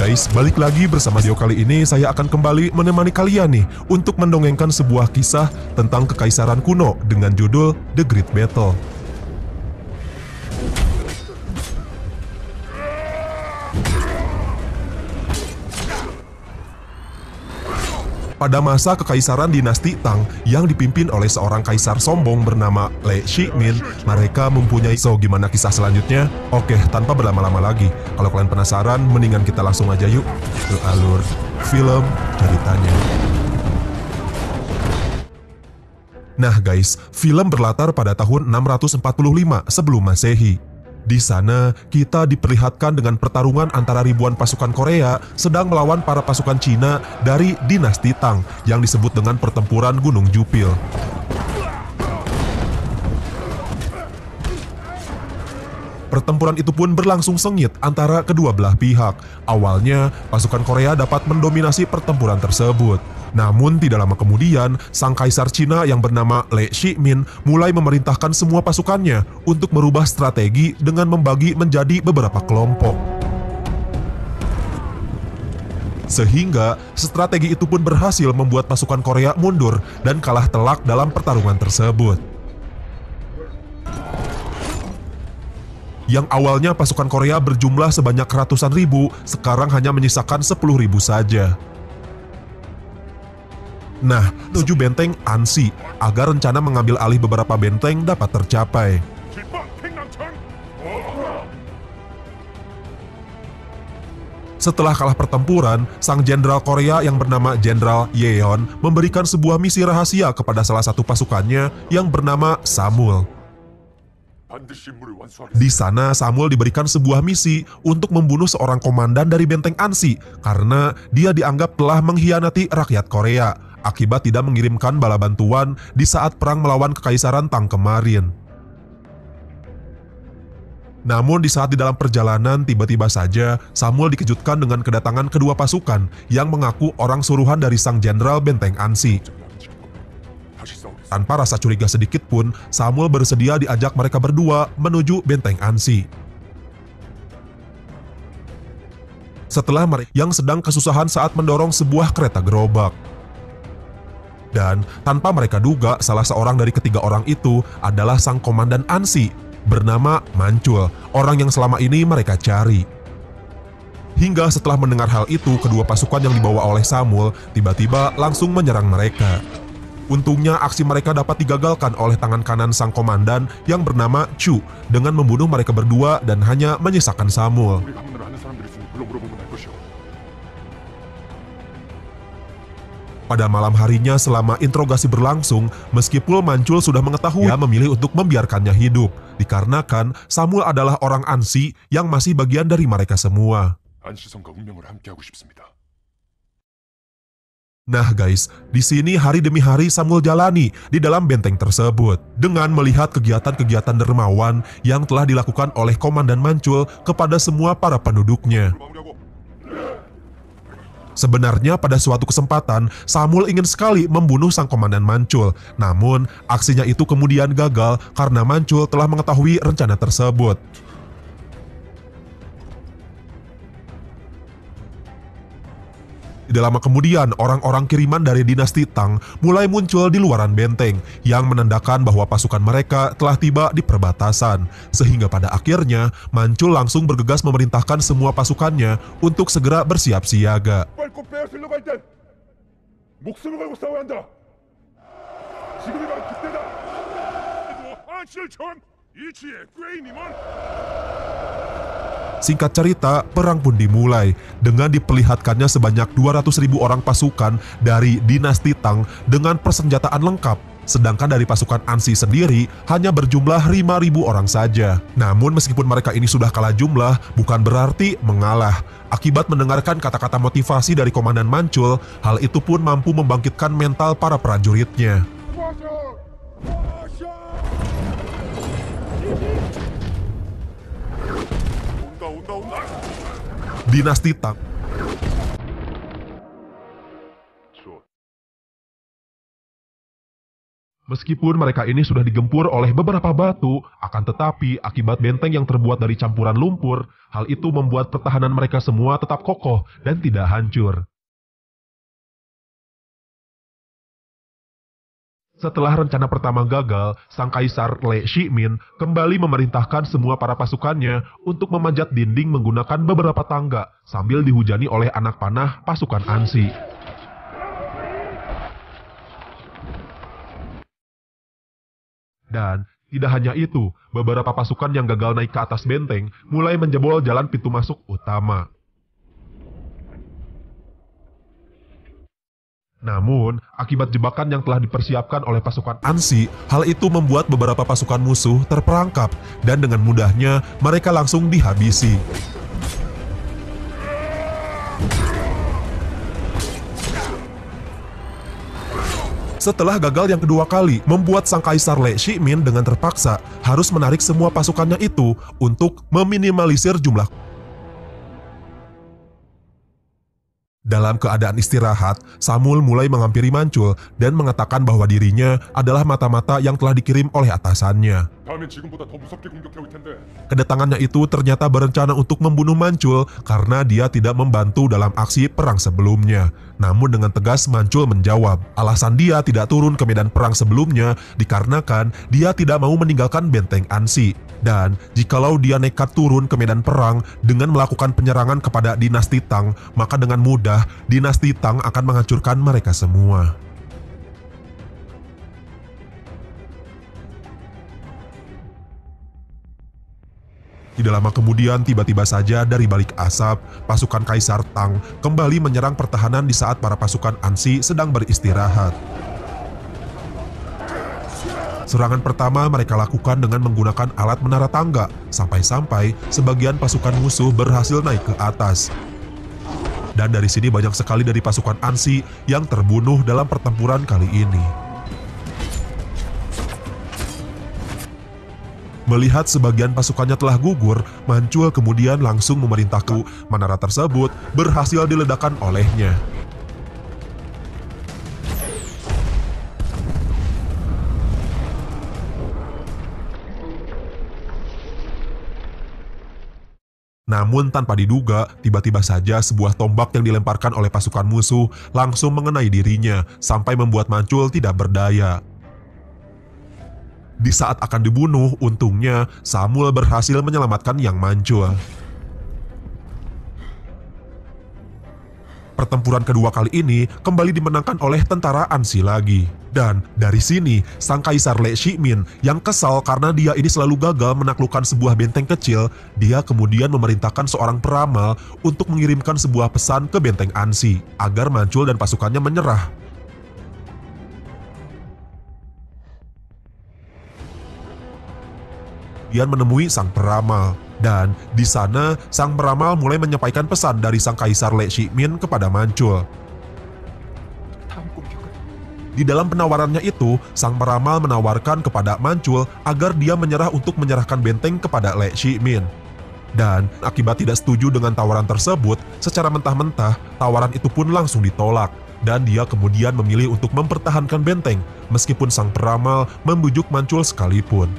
guys, balik lagi bersama Dio. Kali ini saya akan kembali menemani kalian nih untuk mendongengkan sebuah kisah tentang kekaisaran kuno dengan judul The Great Battle. Pada masa kekaisaran dinasti Tang yang dipimpin oleh seorang kaisar sombong bernama Li Shimin, mereka mempunyai... So, gimana kisah selanjutnya? Oke, tanpa berlama-lama lagi. Kalau kalian penasaran, mendingan kita langsung aja yuk ke alur film ceritanya. Nah guys, film berlatar pada tahun 645 sebelum Masehi. Di sana, kita diperlihatkan dengan pertarungan antara ribuan pasukan Korea sedang melawan para pasukan Cina dari dinasti Tang yang disebut dengan pertempuran Gunung Jupil. Pertempuran itu pun berlangsung sengit antara kedua belah pihak. Awalnya, pasukan Korea dapat mendominasi pertempuran tersebut. Namun tidak lama kemudian, sang kaisar Cina yang bernama Li Shimin mulai memerintahkan semua pasukannya untuk merubah strategi dengan membagi menjadi beberapa kelompok. Sehingga strategi itu pun berhasil membuat pasukan Korea mundur dan kalah telak dalam pertarungan tersebut. Yang awalnya pasukan Korea berjumlah sebanyak ratusan ribu, sekarang hanya menyisakan 10.000 saja. Nah, tujuh benteng Ansi agar rencana mengambil alih beberapa benteng dapat tercapai. Setelah kalah pertempuran, sang jenderal Korea yang bernama Jenderal Yeon memberikan sebuah misi rahasia kepada salah satu pasukannya yang bernama Samul. Di sana, Samul diberikan sebuah misi untuk membunuh seorang komandan dari benteng Ansi karena dia dianggap telah mengkhianati rakyat Korea akibat tidak mengirimkan bala bantuan di saat perang melawan kekaisaran Tang kemarin. Namun di saat di dalam perjalanan, tiba-tiba saja Samul dikejutkan dengan kedatangan kedua pasukan yang mengaku orang suruhan dari sang jenderal benteng Ansi. Tanpa rasa curiga sedikit pun, Samul bersedia diajak mereka berdua menuju benteng Ansi. Setelah mereka yang sedang kesusahan saat mendorong sebuah kereta gerobak. Dan tanpa mereka duga, salah seorang dari ketiga orang itu adalah sang komandan Ansi bernama Mancul, orang yang selama ini mereka cari. Hingga setelah mendengar hal itu, kedua pasukan yang dibawa oleh Samul tiba-tiba langsung menyerang mereka. Untungnya aksi mereka dapat digagalkan oleh tangan kanan sang komandan yang bernama Chu dengan membunuh mereka berdua dan hanya menyisakan Samul. Pada malam harinya selama interogasi berlangsung, meskipun Mancul sudah mengetahui, dia memilih untuk membiarkannya hidup, dikarenakan Samul adalah orang Ansi yang masih bagian dari mereka semua. Nah guys, di sini hari demi hari Samul jalani di dalam benteng tersebut dengan melihat kegiatan-kegiatan dermawan yang telah dilakukan oleh Komandan Mancul kepada semua para penduduknya. Sebenarnya pada suatu kesempatan, Samul ingin sekali membunuh sang komandan Mancul. Namun, aksinya itu kemudian gagal karena Mancul telah mengetahui rencana tersebut. Tidak lama kemudian, orang-orang kiriman dari dinasti Tang mulai muncul di luaran benteng yang menandakan bahwa pasukan mereka telah tiba di perbatasan. Sehingga pada akhirnya, Mancul langsung bergegas memerintahkan semua pasukannya untuk segera bersiap siaga. Singkat cerita, perang pun dimulai dengan diperlihatkannya sebanyak 200.000 orang pasukan dari dinasti Tang dengan persenjataan lengkap. Sedangkan dari pasukan Ansi sendiri hanya berjumlah 5.000 orang saja. Namun meskipun mereka ini sudah kalah jumlah, bukan berarti mengalah. Akibat mendengarkan kata-kata motivasi dari Komandan Mancul, hal itu pun mampu membangkitkan mental para prajuritnya. Dinasti Tang Meskipun mereka ini sudah digempur oleh beberapa batu, akan tetapi akibat benteng yang terbuat dari campuran lumpur, hal itu membuat pertahanan mereka semua tetap kokoh dan tidak hancur. Setelah rencana pertama gagal, sang kaisar Le Shimin kembali memerintahkan semua para pasukannya untuk memanjat dinding menggunakan beberapa tangga sambil dihujani oleh anak panah pasukan Ansi. Dan tidak hanya itu, beberapa pasukan yang gagal naik ke atas benteng mulai menjebol jalan pintu masuk utama. Namun, akibat jebakan yang telah dipersiapkan oleh pasukan Ansi, hal itu membuat beberapa pasukan musuh terperangkap dan dengan mudahnya mereka langsung dihabisi. Setelah gagal yang kedua kali, membuat sang kaisar Le Shimin dengan terpaksa harus menarik semua pasukannya itu untuk meminimalisir jumlah. Dalam keadaan istirahat, Samul mulai menghampiri Mancul dan mengatakan bahwa dirinya adalah mata-mata yang telah dikirim oleh atasannya. Kedatangannya itu ternyata berencana untuk membunuh Mancul karena dia tidak membantu dalam aksi perang sebelumnya. Namun dengan tegas Mancul menjawab, alasan dia tidak turun ke medan perang sebelumnya dikarenakan dia tidak mau meninggalkan benteng Ansi. Dan jikalau dia nekat turun ke medan perang dengan melakukan penyerangan kepada dinasti Tang, maka dengan mudah dinasti Tang akan menghancurkan mereka semua. Tidak lama kemudian, tiba-tiba saja dari balik asap, pasukan Kaisar Tang kembali menyerang pertahanan di saat para pasukan Ansi sedang beristirahat. Serangan pertama mereka lakukan dengan menggunakan alat menara tangga, sampai-sampai sebagian pasukan musuh berhasil naik ke atas. Dan dari sini banyak sekali dari pasukan Ansi yang terbunuh dalam pertempuran kali ini. Melihat sebagian pasukannya telah gugur, Mancul kemudian langsung memerintahkan menara tersebut berhasil diledakkan olehnya. Namun tanpa diduga, tiba-tiba saja sebuah tombak yang dilemparkan oleh pasukan musuh langsung mengenai dirinya sampai membuat Mancul tidak berdaya. Di saat akan dibunuh, untungnya Samul berhasil menyelamatkan Yang Mancul. Pertempuran kedua kali ini kembali dimenangkan oleh tentara Ansi lagi. Dan dari sini, sang kaisar Le Shimin yang kesal karena dia ini selalu gagal menaklukkan sebuah benteng kecil, dia kemudian memerintahkan seorang peramal untuk mengirimkan sebuah pesan ke benteng Ansi agar Mancul dan pasukannya menyerah. Dia menemui sang peramal. Dan di sana, sang peramal mulai menyampaikan pesan dari sang kaisar Le Shimin kepada Mancul. Di dalam penawarannya itu, sang peramal menawarkan kepada Mancul agar dia menyerah untuk menyerahkan benteng kepada Le Shimin. Dan akibat tidak setuju dengan tawaran tersebut, secara mentah-mentah, tawaran itu pun langsung ditolak. Dan dia kemudian memilih untuk mempertahankan benteng, meskipun sang peramal membujuk Mancul sekalipun.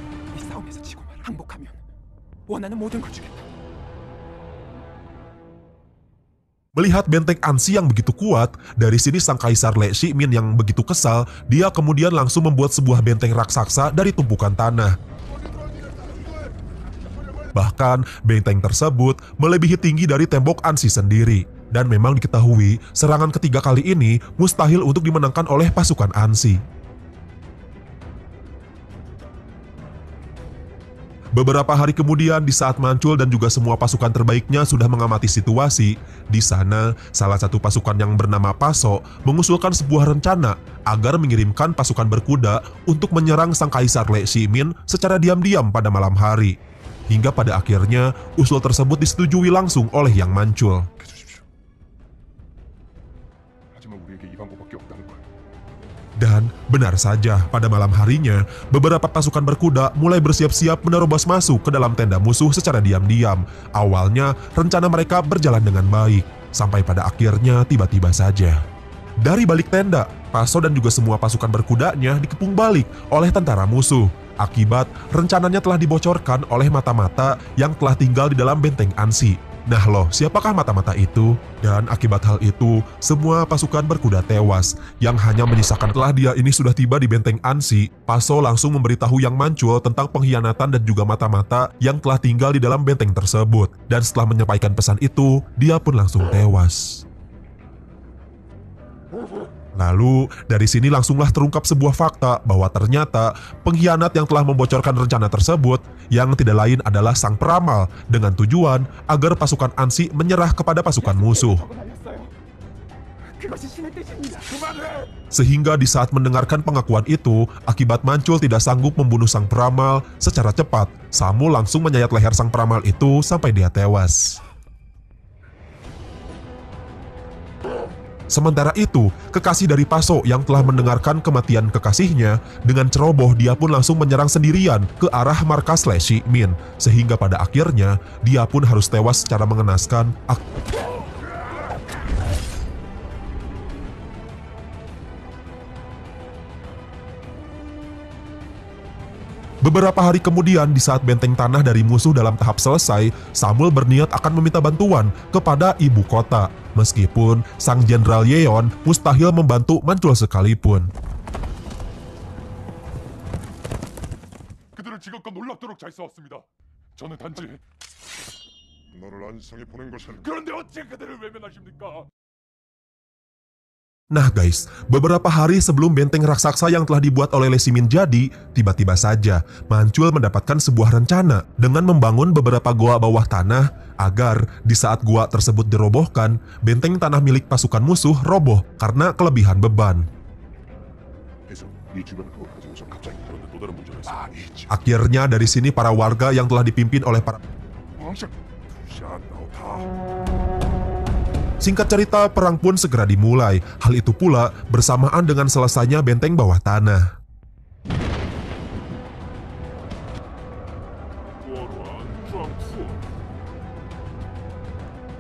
Melihat benteng Ansi yang begitu kuat, dari sini sang kaisar Le Shimin yang begitu kesal, dia kemudian langsung membuat sebuah benteng raksasa dari tumpukan tanah. Bahkan, benteng tersebut melebihi tinggi dari tembok Ansi sendiri. Dan memang diketahui, serangan ketiga kali ini mustahil untuk dimenangkan oleh pasukan Ansi. Beberapa hari kemudian, di saat Mancul dan juga semua pasukan terbaiknya sudah mengamati situasi, di sana salah satu pasukan yang bernama Paso mengusulkan sebuah rencana agar mengirimkan pasukan berkuda untuk menyerang sang kaisar Le Shimin secara diam-diam pada malam hari. Hingga pada akhirnya, usul tersebut disetujui langsung oleh Yang Mancul. Dan benar saja, pada malam harinya, beberapa pasukan berkuda mulai bersiap-siap menerobos masuk ke dalam tenda musuh secara diam-diam. Awalnya, rencana mereka berjalan dengan baik, sampai pada akhirnya tiba-tiba saja. Dari balik tenda, Paso dan juga semua pasukan berkudanya dikepung balik oleh tentara musuh. Akibat rencananya telah dibocorkan oleh mata-mata yang telah tinggal di dalam benteng Ansi. Nah loh, siapakah mata-mata itu? Dan akibat hal itu, semua pasukan berkuda tewas. Yang hanya menyisakan telah dia ini sudah tiba di benteng Ansi, Paso langsung memberitahu Yang Mancul tentang pengkhianatan dan juga mata-mata yang telah tinggal di dalam benteng tersebut. Dan setelah menyampaikan pesan itu, dia pun langsung tewas. Lalu, dari sini langsunglah terungkap sebuah fakta bahwa ternyata pengkhianat yang telah membocorkan rencana tersebut yang tidak lain adalah sang peramal dengan tujuan agar pasukan Ansi menyerah kepada pasukan musuh. Sehingga di saat mendengarkan pengakuan itu, akibat Mancul tidak sanggup membunuh sang peramal secara cepat, Samul langsung menyayat leher sang peramal itu sampai dia tewas. Sementara itu, kekasih dari Paso yang telah mendengarkan kematian kekasihnya, dengan ceroboh dia pun langsung menyerang sendirian ke arah markas Le Shimin, sehingga pada akhirnya dia pun harus tewas secara mengenaskan. Beberapa hari kemudian, di saat benteng tanah dari musuh dalam tahap selesai, Samul berniat akan meminta bantuan kepada ibu kota. Meskipun sang Jenderal Yeon mustahil membantu Mancul sekalipun. 그들은 지금껏 놀랍도록 잘 싸웠습니다. 저는 단지 너를 안성에 보낸 것은 그런데 어찌 그들을 외면하십니까? Nah guys, beberapa hari sebelum benteng raksasa yang telah dibuat oleh Le Shimin jadi, tiba-tiba saja Mancul mendapatkan sebuah rencana dengan membangun beberapa goa bawah tanah agar di saat goa tersebut dirobohkan, benteng tanah milik pasukan musuh roboh karena kelebihan beban. Akhirnya dari sini para warga yang telah dipimpin oleh para... Singkat cerita, perang pun segera dimulai. Hal itu pula bersamaan dengan selesainya benteng bawah tanah.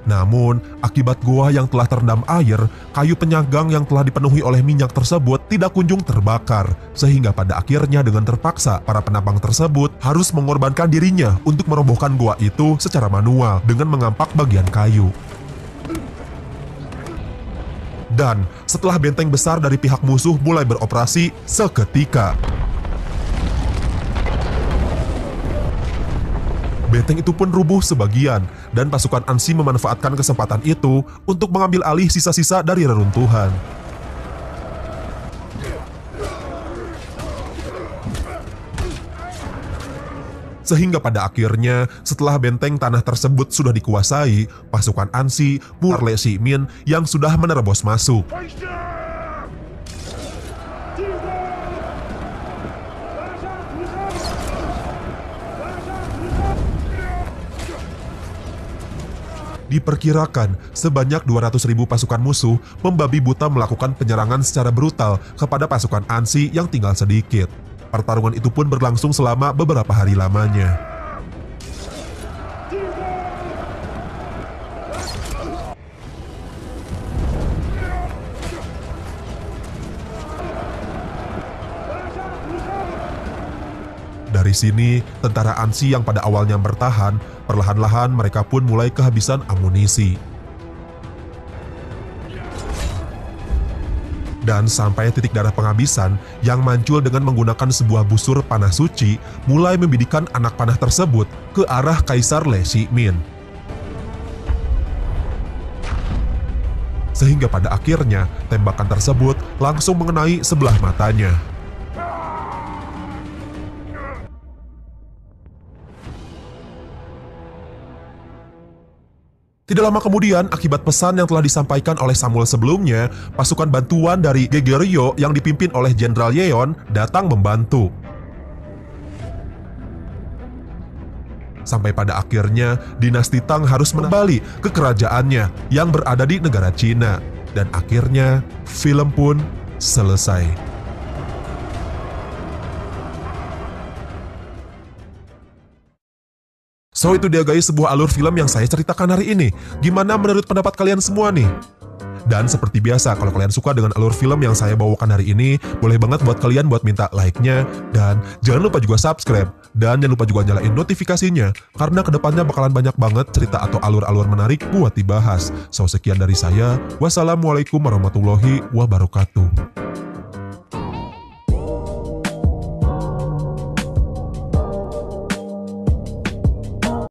Namun, akibat goa yang telah terendam air, kayu penyanggang yang telah dipenuhi oleh minyak tersebut tidak kunjung terbakar. Sehingga pada akhirnya dengan terpaksa, para penambang tersebut harus mengorbankan dirinya untuk merobohkan goa itu secara manual dengan mengampak bagian kayu. Dan setelah benteng besar dari pihak musuh mulai beroperasi, seketika benteng itu pun rubuh sebagian dan pasukan Ansi memanfaatkan kesempatan itu untuk mengambil alih sisa-sisa dari reruntuhan. Sehingga pada akhirnya, setelah benteng tanah tersebut sudah dikuasai, pasukan Ansi mulai Le Shimin yang sudah menerobos masuk. Diperkirakan sebanyak 200.000 pasukan musuh membabi buta melakukan penyerangan secara brutal kepada pasukan Ansi yang tinggal sedikit. Pertarungan itu pun berlangsung selama beberapa hari lamanya. Dari sini, tentara Ansi yang pada awalnya bertahan, perlahan-lahan mereka pun mulai kehabisan amunisi. Dan sampai titik darah penghabisan, Yang Mancul dengan menggunakan sebuah busur panah suci mulai membidikan anak panah tersebut ke arah Kaisar Le Shimin. Sehingga pada akhirnya tembakan tersebut langsung mengenai sebelah matanya. Tidak lama kemudian, akibat pesan yang telah disampaikan oleh Samul sebelumnya, pasukan bantuan dari Goguryeo yang dipimpin oleh Jenderal Yeon datang membantu. Sampai pada akhirnya, dinasti Tang harus kembali ke kerajaannya yang berada di negara Cina. Dan akhirnya, film pun selesai. So itu dia guys, sebuah alur film yang saya ceritakan hari ini. Gimana menurut pendapat kalian semua nih? Dan seperti biasa, kalau kalian suka dengan alur film yang saya bawakan hari ini, boleh banget buat kalian buat minta like-nya. Dan jangan lupa juga subscribe. Dan jangan lupa juga nyalain notifikasinya, karena kedepannya bakalan banyak banget cerita atau alur-alur menarik buat dibahas. So, sekian dari saya. Wassalamualaikum warahmatullahi wabarakatuh.